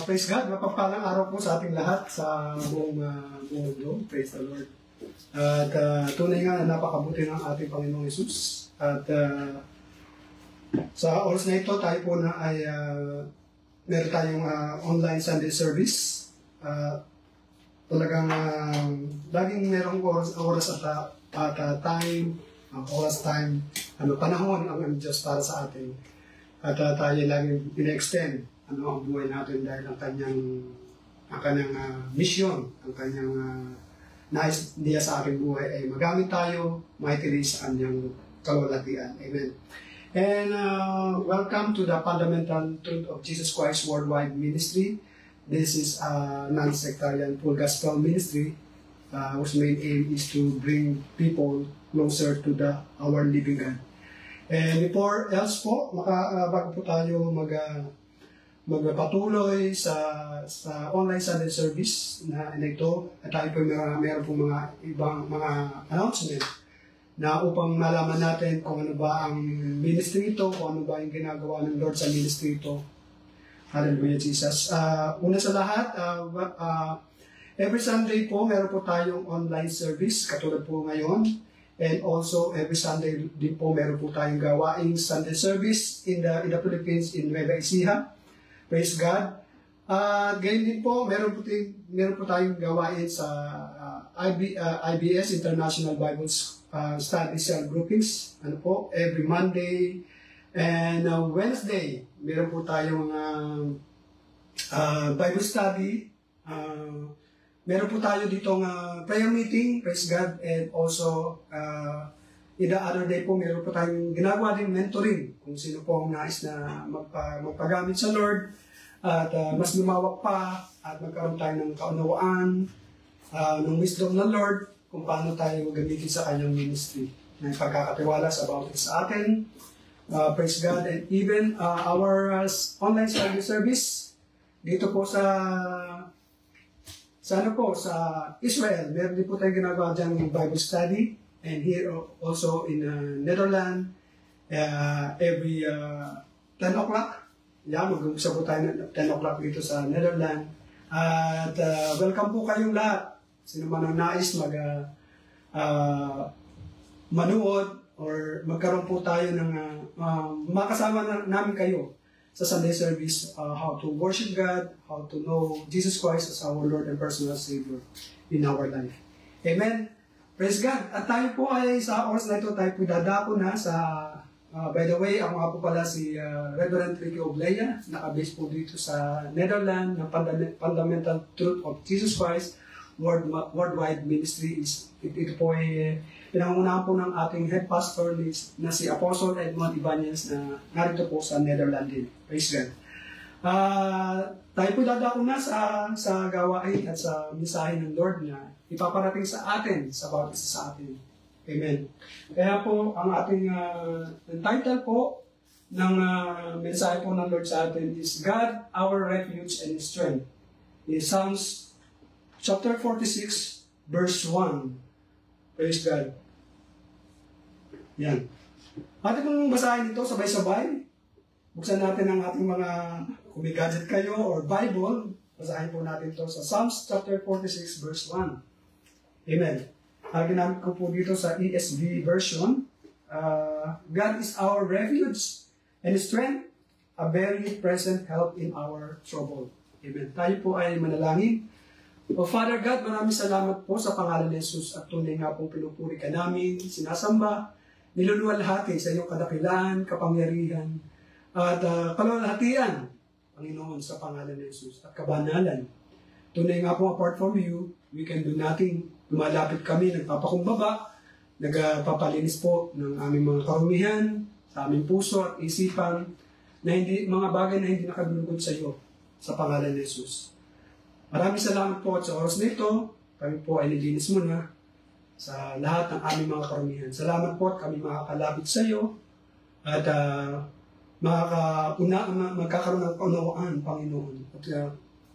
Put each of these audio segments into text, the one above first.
Praise God, mapagpalang araw po sa ating lahat sa buong mundo. Praise the Lord. At tunay nga na napakabuti ng ating Panginoong Hesus. At sa oras na ito, tayo po na ay meron tayong online Sunday service. Talagang laging merong oras at time, panahon ang Diyos para sa atin. At tayo laging pina-extend ang buhay natin dahil ang kanyang mission, ang kanyang nais niya sa ating buhay ay magamit tayo, maitili sa kanyang kalwalhatian. Amen. And welcome to the Fundamental Truth of Jesus Christ Worldwide Ministry. This is a non-sectarian full gospel ministry whose main aim is to bring people closer to our living God. And before else po, bago po tayo magpatuloy sa online Sunday service na ito, at tayo po meron po mga ibang mga announcement na upang malaman natin kung ano ba ang ministry ito, kung ano ba yung ginagawa ng Lord sa ministry ito. Hallelujah, Jesus. Una sa lahat, every Sunday po meron po tayong online service katulad po ngayon. And also, every Sunday din po meron po tayong gawaing Sunday service in the Philippines, in Nueva Ecija. Praise God. Ganyan din po, meron po tayong gawain sa IBS, International Bible Study Cell Groupings. Ano po, every Monday and Wednesday, meron po tayong Bible study. Meron po tayo ditong prayer meeting, praise God, and also the other day po meron po tayong ginagawa din mentoring kung sino po ang nais na magpagamit sa Lord at mas lumawak pa at magkaroon tayo ng kaunawaan ng wisdom ng Lord kung paano tayo gamitin sa kanyang ministry na pagkakatiwala sa bawat isa sa atin. Praise God. And even our online study service dito po sa Israel, meron din po tayong ginagawa dyan ng Bible study. And here also in Netherlands, every 10 o'clock, mag-umpisa po tayo ng 10 o'clock dito sa Netherlands. At welcome po kayong lahat. Sino man ang nais manood or magkaroon po tayo ng makasama namin kayo sa Sunday service, how to worship God, how to know Jesus Christ as our Lord and personal Savior in our life. Amen. Praise God. At tayo po ay sa oras na ito, tayo po dadako na sa, by the way, ako nga po pala si Reverend Ricky Oblea, naka-base po dito sa Netherlands, ng Fundamental Truth of Jesus Christ Worldwide Ministry. Ito po ay pinangunahan po ng ating head pastor na si Apostle Edmond Ibanez na narito po sa Netherlands din. Praise God. Tayo po dadako na sa gawain at sa mensahe ng Lord na ipaparating sa atin, sa bawat isa sa atin. Amen. Kaya po, ang ating title po ng mensahe po ng Lord sa atin is God, Our Refuge and Strength. In Psalms chapter 46, verse 1. Praise God. Yan. Atin pong basahin ito sabay-sabay. Buksan natin ang ating mga, kung may gadget kayo or Bible, basahin po natin ito sa Psalms chapter 46, verse 1. Amen. Ginamit ko po dito sa ESV version. God is our refuge and strength, a very present help in our trouble. Amen. Tayo po ay manalangin. O Father God, maraming salamat po sa pangalan ni Jesus at tunay nga pong pinupuri ka namin, sinasamba, niluluwalhati sa iyong kadakilaan, kapangyarihan, at kalwalhatian, Panginoon, sa pangalan ni Jesus at kabanalan. Tunay nga po, apart from you, we can do nothing. Lumalapit kami, nagpapakumbaba, nagpapalinis po ng aming mga karumihan, sa aming puso at isipan, na mga bagay na hindi nakadulugod sa iyo, sa pangalan ni Jesus. Maraming salamat po at sa oras na ito, kami po ay nilinis mo na sa lahat ng aming mga karumihan. Salamat po at kami makakalapit sa iyo at magkakaroon ng kaunawaan, Panginoon,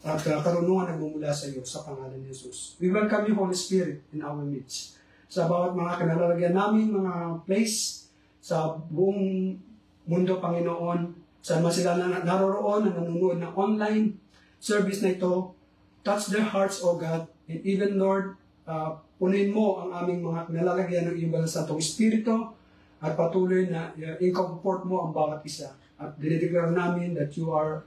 at karunungan nagmumula sa iyo sa pangalan ni Jesus. We welcome you, Holy Spirit, in our midst. Sa bawat mga kinalalagyan namin, mga place sa buong mundo, Panginoon, saan man sila naroroon, na nanonood ng online, service na ito. Touch their hearts, O God, and even, Lord, punuin mo ang aming mga nalalagyan ng iyong banal santong Espiritu at patuloy na i-comfort mo ang bawat isa. At dinideclare namin that you are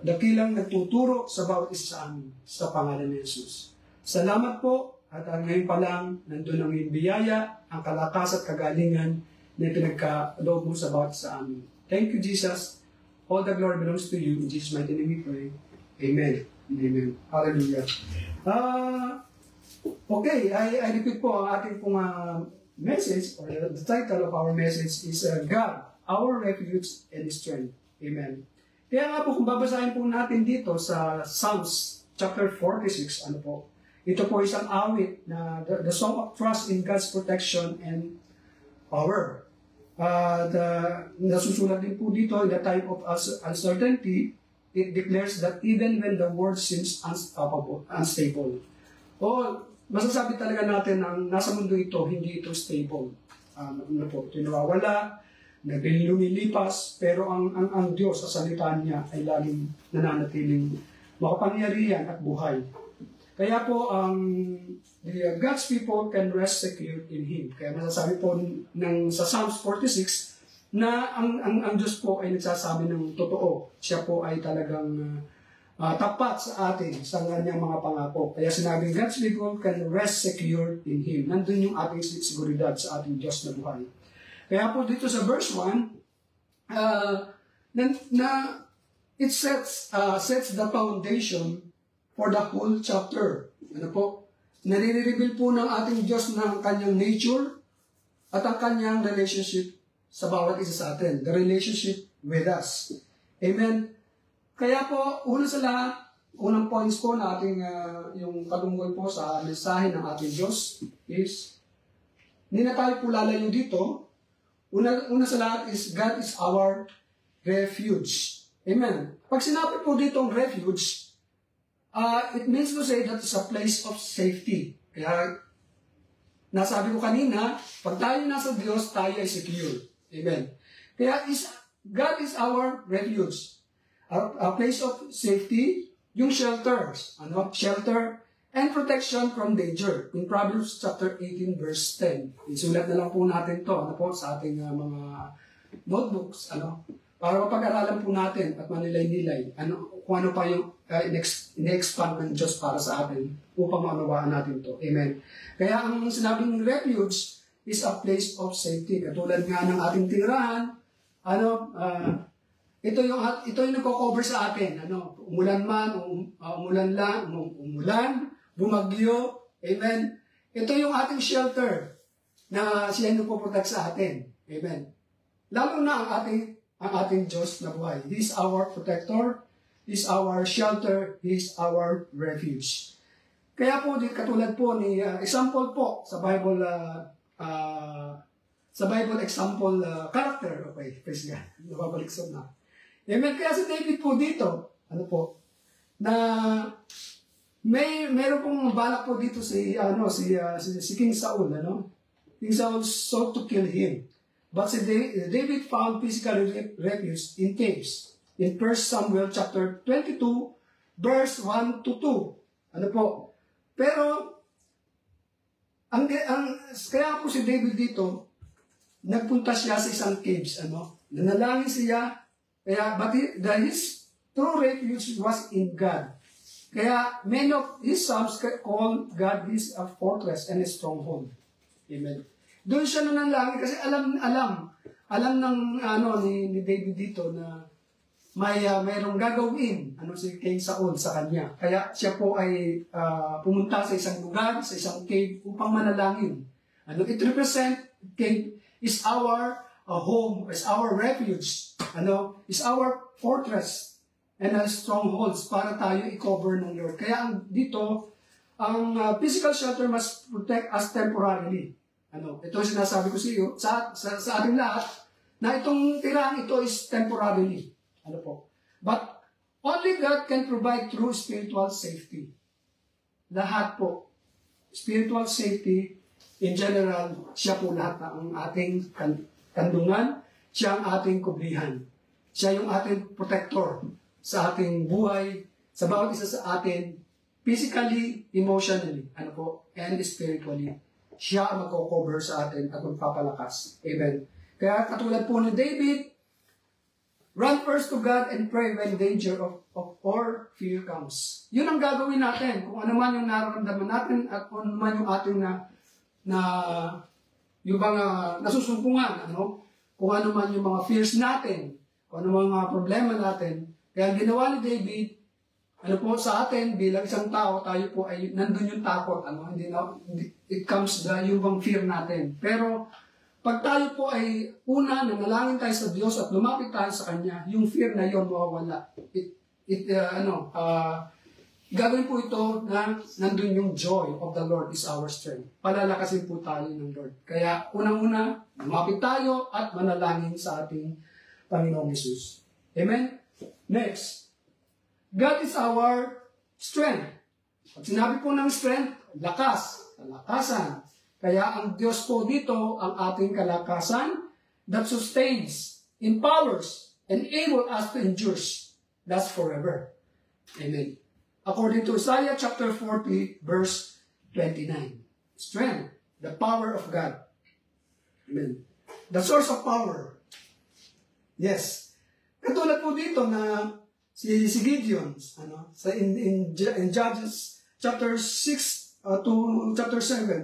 dakilang nagtuturo sa bawat isa sa amin sa pangalan ni Jesus. Salamat po at ngayon pa lang nandun ang iyong biyaya, ang kalakas at kagalingan na pinagkaloob mo sa bawat isa sa amin. Thank you, Jesus. All the glory belongs to you. In Jesus' mighty name we pray. Amen. Amen. Hallelujah. Okay, I repeat po ang ating pong message, or the title of our message is God, our refuge and strength. Amen. Kaya nga po, kung babasahin po natin dito sa Psalms chapter 46, ano po, ito po isang awit na the song of trust in God's protection and power. Nasusulat din po dito, in the time of uncertainty, it declares that even when the world seems unstable. Masasabi talaga natin na nasa mundo ito, hindi ito stable. Ito nawawala, lumilipas, pero ang Diyos sa salita niya ay laging nananatiling makapangyarihan at buhay. Kaya po, God's people can rest secure in Him. Kaya masasabi po sa Psalms 46, na ang Diyos po ay nagsasabi ng totoo. Siya po ay talagang tapat sa atin sa kanyang mga pangako. Kaya sinabing God's people can rest secure in Him. Nandun yung ating seguridad sa ating Diyos na buhay. Kaya po dito sa verse 1, it sets the foundation for the whole chapter. Ano po? Nare-reveal po ng ating Diyos ng kanyang nature at ang kanyang relationship sa bawat isa sa atin. The relationship with us. Amen. Kaya po, una sa lahat, unang points po na ating yung patungkol po sa mensahe ng ating Diyos is, hindi na tayo po lalayo dito. Una sa lahat is, God is our refuge. Amen. Pag sinabi po dito ang refuge, it means to say that it's a place of safety. Kaya, nasabi ko kanina, pag tayo nasa Diyos, tayo ay secure. Amen. Kaya God is our refuge. A place of safety, yung shelters. Shelter and protection from danger. In Proverbs chapter 18 verse 10. Isulat na lang po natin to sa ating mga notebooks. Para mapag-aralan po natin at manilay-nilay kung ano pa yung in-expand ng Diyos para sa atin upang maunawaan natin to. Amen. Kaya ang sinabing refuge is a place of safety. Katulad nga ng ating tirahan, ito yung nagko-cover sa atin. Umulan man, umulan lang, umulan, bumagyo, amen. Ito yung ating shelter na siya yung nagpo-protect sa atin. Amen. Lalo na ang ating Diyos na buhay. He is our protector, He is our shelter, He is our refuge. Kaya po, katulad po ni example po sa Bible example character. Okay, praise God. Nababaliksod na. Amen. Kaya si David po dito, na meron pong balak po dito si King Saul, King Saul sought to kill him. But si David found physical refuge in caves. In 1 Samuel chapter 22, verse 1 to 2. Pero, kaya po si David dito, nagpunta siya sa isang caves, nanalangin siya, but his true refuge was in God. Kaya, many of his psalms call God his fortress and his stronghold. Amen. Doon siya nanalangin kasi alam ni David dito na mayroong gagawin si King Saul sa kanya. Kaya siya po ay pumunta sa isang lugar, sa isang cave upang manalangin. It represent cave is our home, is our refuge, is our fortress and our strongholds para tayo i-cover ng Lord. Kaya dito, ang physical shelter must protect us temporarily. Ito sinasabi ko sa iyo, sa ating lahat, na itong tirahan ito is temporarily. But only God can provide true spiritual safety. Lahat po. Spiritual safety, in general, siya po lahat ang ating kandungan, siya ang ating kublihan. Siya yung ating protector. sa ating buhay, sa bawat isa sa atin, physically, emotionally, and spiritually. Siya ang magko-cover sa atin at magpapalakas. Amen. Kaya katulad po ni David, run first to God and pray when danger or fear comes. Yun ang gagawin natin. Kung ano man yung nararamdaman natin at kung ano man yung ating yung mga nasusumpungan, kung ano man yung mga fears natin, kung ano mga problema natin. Kaya ginawa ni David, sa atin, bilang isang tao, tayo po ay nandun yung takot. It comes yung bang fear natin. Pero, pag tayo po ay una, nanalangin tayo sa Diyos at lumapit tayo sa Kanya, yung fear na yun mawawala. Gagawin po ito na nandun yung joy of the Lord is our strength. Palalakasin po tayo ng Lord. Kaya, unang-una, lumapit tayo at manalangin sa ating Panginoong Hesus. Amen? Next. God is our strength. Pag sinabi po ng strength, lakas, kalakasan. Kaya ang Diyos po dito, ang ating kalakasan that sustains, empowers, and able us to endure. That's forever. Amen. According to Isaiah chapter 40, verse 29. Strength, the power of God. Amen. The source of power. Yes. Katulad po dito na si Gideon, in Judges chapter 6 to chapter 7,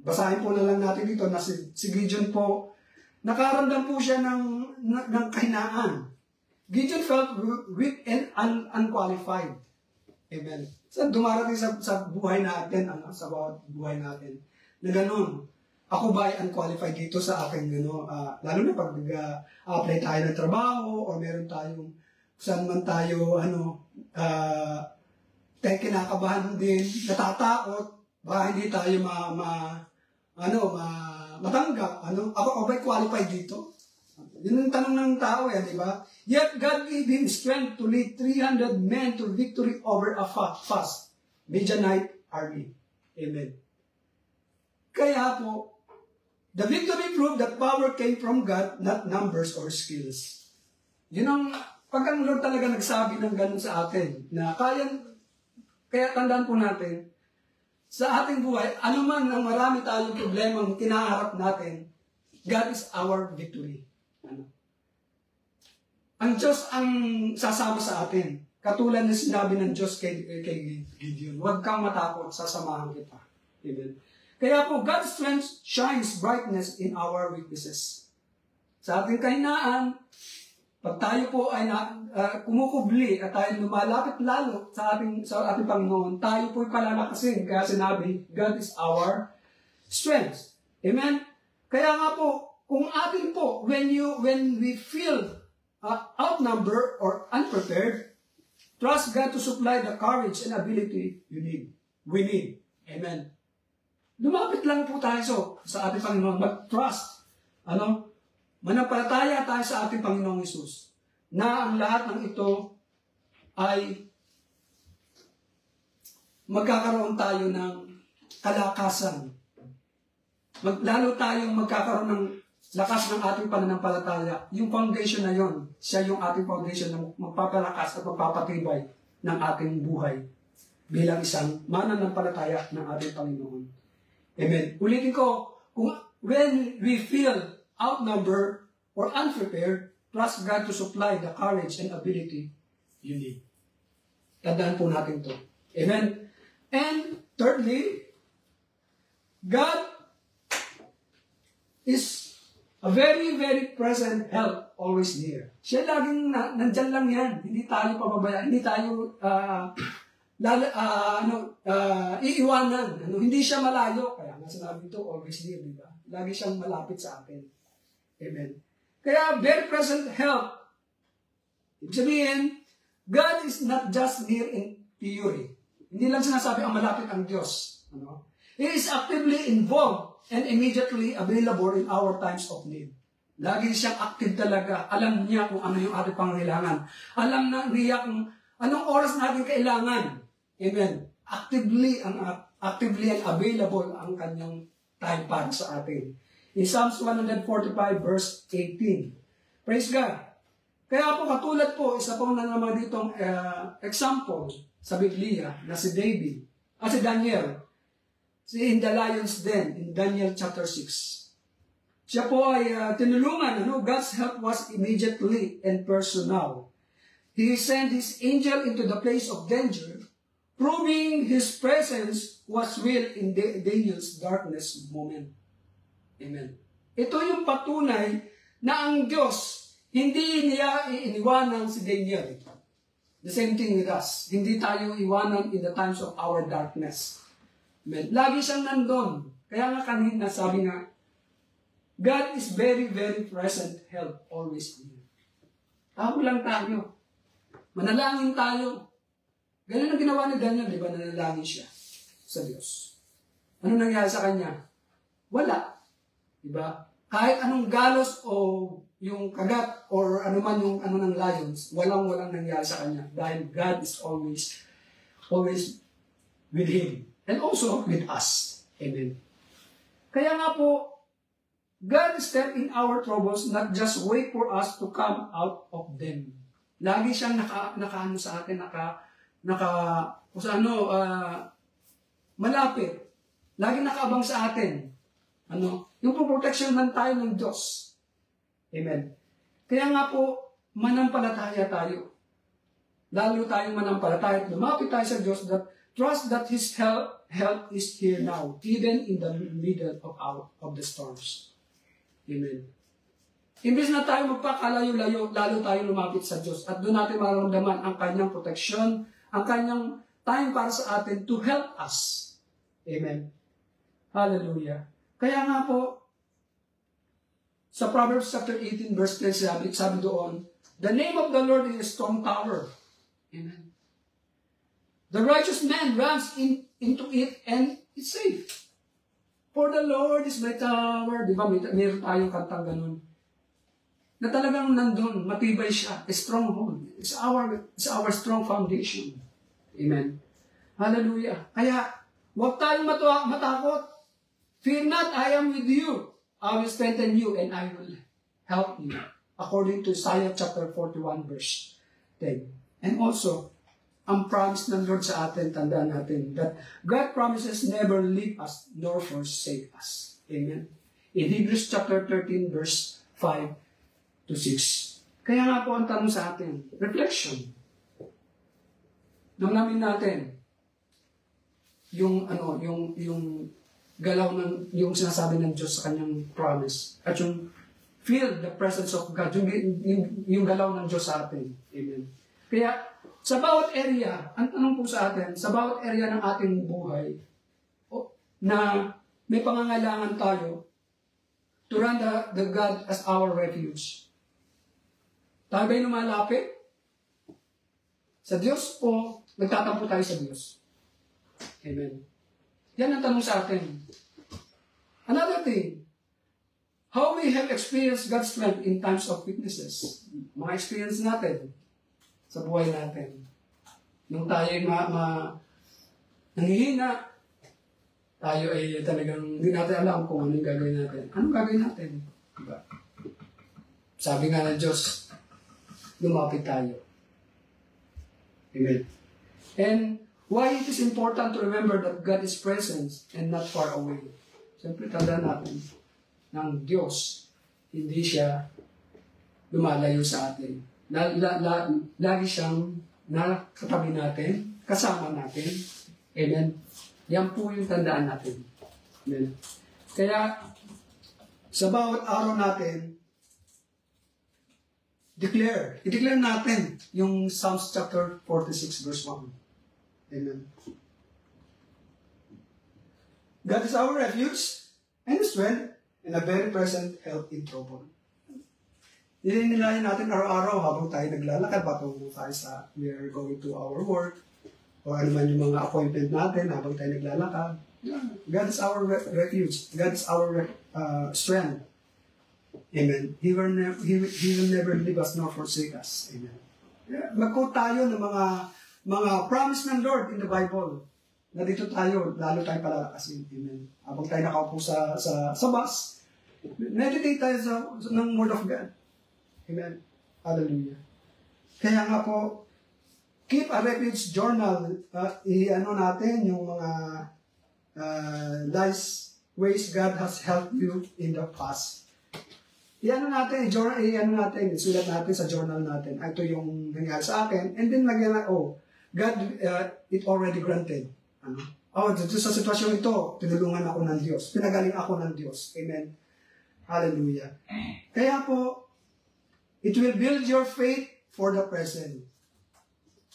basahin po na lang natin dito na si Gideon po, nakaramdam po siya ng kahinaan. Gideon felt weak and unqualified. Amen. So, dumarating sa buhay natin, sa bawat buhay natin, na ganun. Ako ba ay unqualified dito sa aking, lalo na pag apply tayo ng trabaho, o meron tayong saan man tayo, tayo kinakabahan din, natatakot, baka hindi tayo matanggap, ako ba'y qualified dito? Yun ang tanong ng tao, di ba? Yet God gave him strength to lead 300 men to victory over a fast Midianite army. Amen. Kaya po, the victory proved that power came from God, not numbers or skills. Yun ang pag ang Lord talaga nagsabi ng ganun sa atin, na kaya tandaan po natin, sa ating buhay, anuman ang marami tayong problemang kinaharap natin, God is our victory. Ang Diyos ang sasama sa atin. Katulad na sinabi ng Diyos kay Gideon, huwag kang matakot, sasamahan kita. Amen. Kaya po, God's strength shines brightness in our weaknesses. Sa ating kahinaan, pag tayo po ay kumukubli at tayo lumalapit lalo sa ating Panginoon, tayo po ay palalakasin. Kaya sinabi, God is our strength. Amen? Kaya nga po, kung atin po, when we feel outnumbered or unprepared, trust God to supply the courage and ability we need. Amen. Lumapit lang po tayo sa ating Panginoon, mag-trust. Manampalataya tayo sa ating Panginoong Hesus na ang lahat ng ito ay magkakaroon tayo ng kalakasan. Lalo tayong magkakaroon ng lakas ng ating pananampalataya. Yung foundation na yon, siya yung ating foundation na magpapalakas at magpapatibay ng ating buhay bilang isang mananampalataya ng ating Panginoon. Amen. Ulitin ko, when we feel outnumbered or unprepared, trust God to supply the courage and ability you need. Tandaan po natin to. Amen. And thirdly, God is a very, very present help, always near. Siya laging nandyan lang yan. Hindi tayo pababayaan. Hindi tayo iiwanan. Hindi siya malayo. Kaya nga sinabi ito, always near, di ba? Lagi siyang malapit sa atin. Amen. Kaya, very present help. Ibig sabihin, God is not just near in theory. Hindi lang sinasabi ang malapit ang Diyos. He is actively involved and immediately available in our times of need. Lagi siyang active talaga. Alam niya kung ano yung ating pangangailangan. Alam niya kung anong oras natin kailangan. Amen. Actively and available ang kanyang time para sa atin. In Psalms 145 verse 18. Praise God. Kaya po katulad po, isa po na naman ditong example sa Biblia na si David, si Daniel, in the lion's den, in Daniel chapter 6. Siya po ay tinulungan, God's help was immediately and personal. He sent His angel into the place of danger, proving His presence was real in Daniel's darkness moment. Amen. Ito yung patunay na ang Diyos, hindi niya iniwanan si Daniel. The same thing with us. Hindi tayo iwanan in the times of our darkness. Amen. Lagi siyang nandun. Kaya nga kanina sabi nga, God is very, very present help always near. Tao lang tayo. Manalangin tayo. Ganyan ang ginawa ni Daniel, di ba? Nanalangin siya sa Diyos. Ano nangyari sa kanya? Wala. Di ba? Kahit anong galos o yung kagat or ano man yung ano ng lions, walang nangyari sa kanya. Dahil God is always with him. And also with us. Amen. Kaya nga po, God step in our troubles, not just wait for us to come out of them. Lagi siyang nakaano sa atin, malapit. Lagi nakaabang sa atin. Yung protection man tayo ng Diyos. Amen. Kaya nga po, manampalataya tayo. Lalo tayong manampalataya at lumapit tayo sa Diyos that trust that His help is here now, even in the middle of the storms. Amen. Imbes na tayo magpakalayo-layo, lalo tayo lumapit sa Diyos at doon natin mararamdaman ang kanyang proteksyon, ang kanyang time para sa atin to help us. Amen. Hallelujah. Kaya nga po, sa Proverbs chapter 18 verse 10, sabi doon, the name of the Lord is a strong tower. Amen. The righteous man runs into it and it's safe. For the Lord is my tower. Di ba? Meron tayong kantang ganun. Na talagang nandun, matibay siya. A stronghold. It's our strong foundation. Amen. Hallelujah. Kaya, huwag tayong matakot. Fear not, I am with you. I will strengthen you and I will help you. According to Isaiah chapter 41 verse 10. And also, ang promise ng Lord sa atin, tandaan natin, that God promises never leave us nor forsake us. Amen. In Hebrews chapter 13 verse 5 to 6. Kaya nga po ang tanong sa atin, reflection. Namnamin natin yung galaw ng yung sinasabi ng Diyos sa kanyang promise at yung feel the presence of God, yung galaw ng Diyos sa atin. Amen. Kaya sa bawat area, ang tanong po sa atin, sa bawat area ng ating buhay, na may pangangailangan tayo to run the God as our refuge. Tayo ba'y lumalapit sa Diyos o nagtatampo tayo sa Diyos? Amen. Yan ang tanong sa atin. Another thing, how we have experienced God's strength in times of weaknesses. Mga experience natin sa buhay natin. Nung tayo ay nanghihina, tayo ay talagang hindi natin alam kung anong gagawin natin. Anong gagawin natin? Diba? Sabi nga ng Diyos, lumapit tayo. Amen. And why it is important to remember that God is present and not far away. Siyempre, tandaan natin ng Diyos, hindi siya lumalayo sa atin. Lagi siyang nakatabi natin, kasama natin. Amen. Yan po yung tandaan natin. Amen. Kaya, sa bawat araw natin, i-declare natin yung Psalms chapter 46 verse 1. Amen. God is our refuge and strength and a very present help in trouble. Nilinilayan natin araw-araw habang tayo naglalakad, patungo tayo sa we are going to our work, o ano man yung mga appointment natin habang tayo naglalakad. God is our refuge. God is our strength. Amen. He will never leave us nor forsake us. Amen. Mag-quote tayo ng mga promise ng Lord in the Bible. Na dito tayo, lalo tayo palalakasin. Amen. Habang tayo nakaupo sa bus, meditate tayo ng Word of God. Amen. Hallelujah. Kaya nga po, keep a refuge journal. I-ano natin yung mga ways God has helped you in the past. I-ano natin, isulat natin sa journal natin. Ito yung nangyari sa akin. And then lagyan na, God, it already granted. Sa sitwasyon ito, tinulungan ako ng Diyos. Pinagaling ako ng Diyos. Amen. Hallelujah. Kaya po, it will build your faith for the present.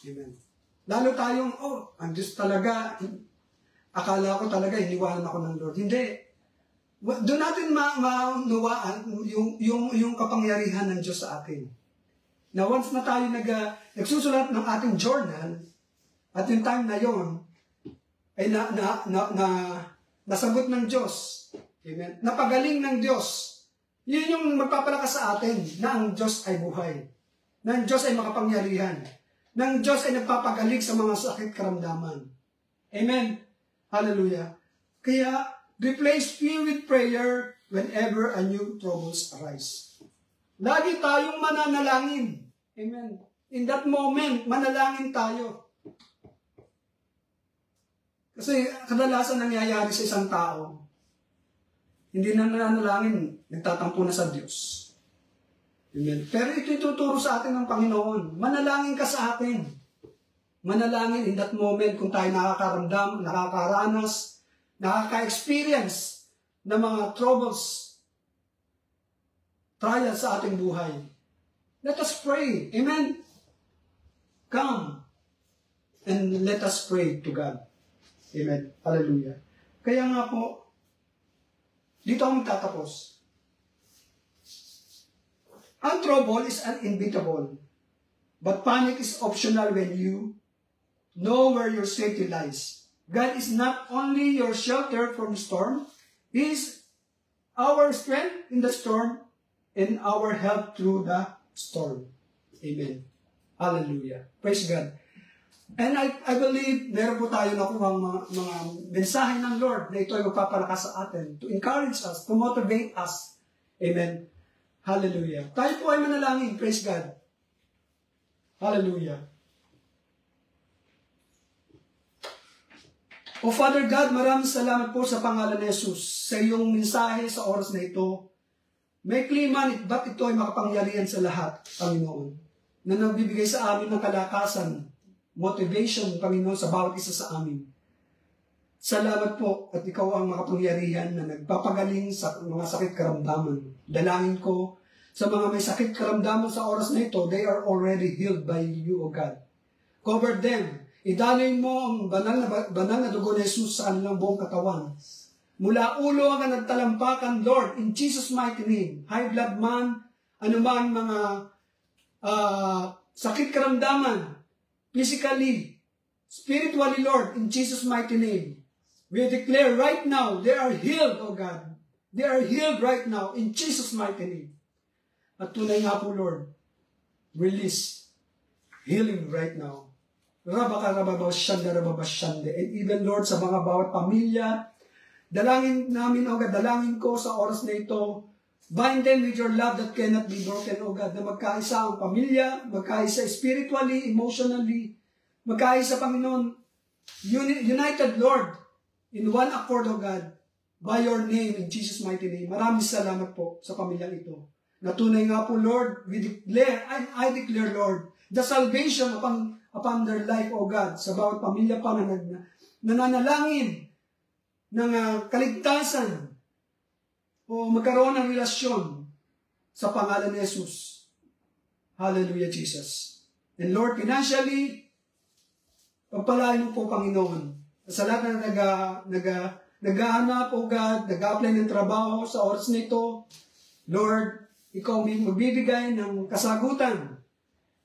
Amen. Lalo tayong, ang Diyos talaga, akala ko talaga, iniwanan ako ng Lord. Hindi. Doon natin maunawaan yung kapangyarihan ng Diyos sa atin. Na once na tayo nagsusulat ng ating journal, at yung time na yon ay nasagot ng Diyos. Amen. Napagaling ng Diyos. Yun yung magpapalakas sa atin na ang Diyos ay buhay. Na ang Diyos ay makapangyarihan. Na ang Diyos ay nagpapagaling sa mga sakit karamdaman. Amen. Hallelujah. Kaya, replace fear with prayer whenever a new troubles arise. Lagi tayong mananalangin. Amen. In that moment, manalangin tayo. Kasi kadalasan nangyayari sa isang tao, hindi na nananalangin, nagtatampo na sa Diyos. Amen. Pero ito ituturo sa atin ng Panginoon. Manalangin ka sa atin. Manalangin in that moment kung tayo nakakaramdam, nakakaranas, nakaka-experience ng mga troubles, trials sa ating buhay. Let us pray. Amen. Come and let us pray to God. Amen. Hallelujah. Kaya nga po, dito ako magtatapos. Ang trouble is inevitable, but panic is optional when you know where your safety lies. God is not only your shelter from storm, He is our strength in the storm and our help through the storm. Amen. Hallelujah. Praise God. And I believe meron po tayo nakuha mga mensahe ng Lord na ito ay magpapalakas sa atin, to encourage us, to motivate us. Amen. Hallelujah. Tayo po ay manalangin. Praise God. Hallelujah. O Father God, maraming salamat po sa pangalan ni Jesus sa iyong mensahe sa oras na ito. May klima, ba't ito ay makapangyarihan sa lahat, Panginoon, na nagbibigay sa amin ng kalakasan, motivation, Panginoon, sa bawat isa sa amin. Salamat po at ikaw ang makapangyarihan na nagpapagaling sa mga sakit karamdaman. Dalangin ko sa mga may sakit karamdaman sa oras na ito, they are already healed by you, O God. Cover them. Idaloy mo ang banal na dugo ni Jesus sa kanilang buong katawan. Mula ulo hanggang nagtalampakan, Lord, in Jesus' mighty name, high blood man, anuman mga sakit karamdaman, physically, spiritually, Lord, in Jesus' mighty name, we declare right now, they are healed, O God. They are healed right now, in Jesus' mighty name. At tunay nga po, Lord, release healing right now. And even, Lord, sa mga bawat pamilya, dalangin namin, O God, dalangin ko sa oras na ito, bind them with your love that cannot be broken, O God, na magkaisa ang pamilya, magkaisa spiritually, emotionally, magkaisa, Panginoon, united, Lord, in one accord, O God, by your name, in Jesus' mighty name. Maraming salamat po sa pamilyang ito. Natunay nga po, Lord, we declare, I declare, Lord, the salvation upon their life, O God, sa bawat pamilya pa na nananalangin ng kaligtasan o magkaroon ng relasyon sa pangalan ni Jesus. Hallelujah, Jesus. And Lord, financially, pagpalain mo po, Panginoon, sa lahat na naghahanap, O God, nag-apply ng trabaho sa oras na ito, Lord, ikaw magbibigay ng kasagutan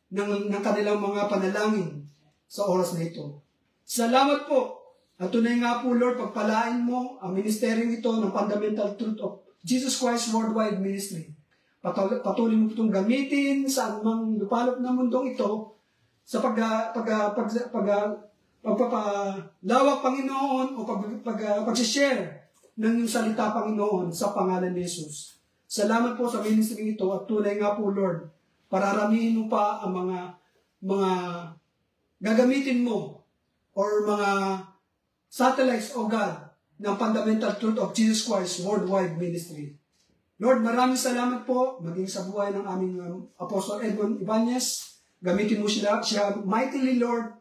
ng kanilang mga panalangin sa oras na ito. Salamat po. At tunay nga po, Lord, pagpalain mo ang ministeryong ito ng Fundamental Truth of Jesus Christ Worldwide Ministry. Patuloy mo itong gamitin sa anumang lupalop ng mundong ito sa pagpapalawak, Panginoon, o pag-share ng iyong salita, Panginoon, sa pangalan ni Jesus. Salamat po sa ministry ito at tunay nga po, Lord, Pararamihin mo pa ang mga gagamitin mo or mga satellites, O God, ng fundamental truth of Jesus Christ worldwide ministry. Lord, maraming salamat po maging sa buhay ng aming Apostle Edwin Ibanez. Gamitin mo siya mightily, Lord,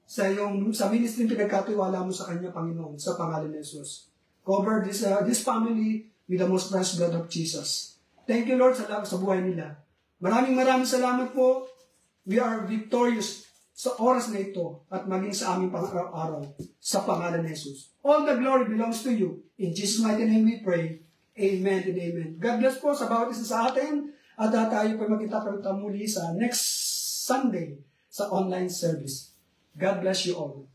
sa ministry pinagkatiwala mo sa kanya, Panginoon, sa pangalan ni Jesus. Cover this family with the most precious blood of Jesus. Thank you, Lord, sa buhay nila. Maraming salamat po. We are victorious sa oras na ito at maging sa aming pang-araw sa pangalan ni Jesus. All the glory belongs to you. In Jesus' mighty name we pray. Amen and amen. God bless po sa bawat isa sa atin at tayo po magkita muli sa next Sunday sa online service. God bless you all.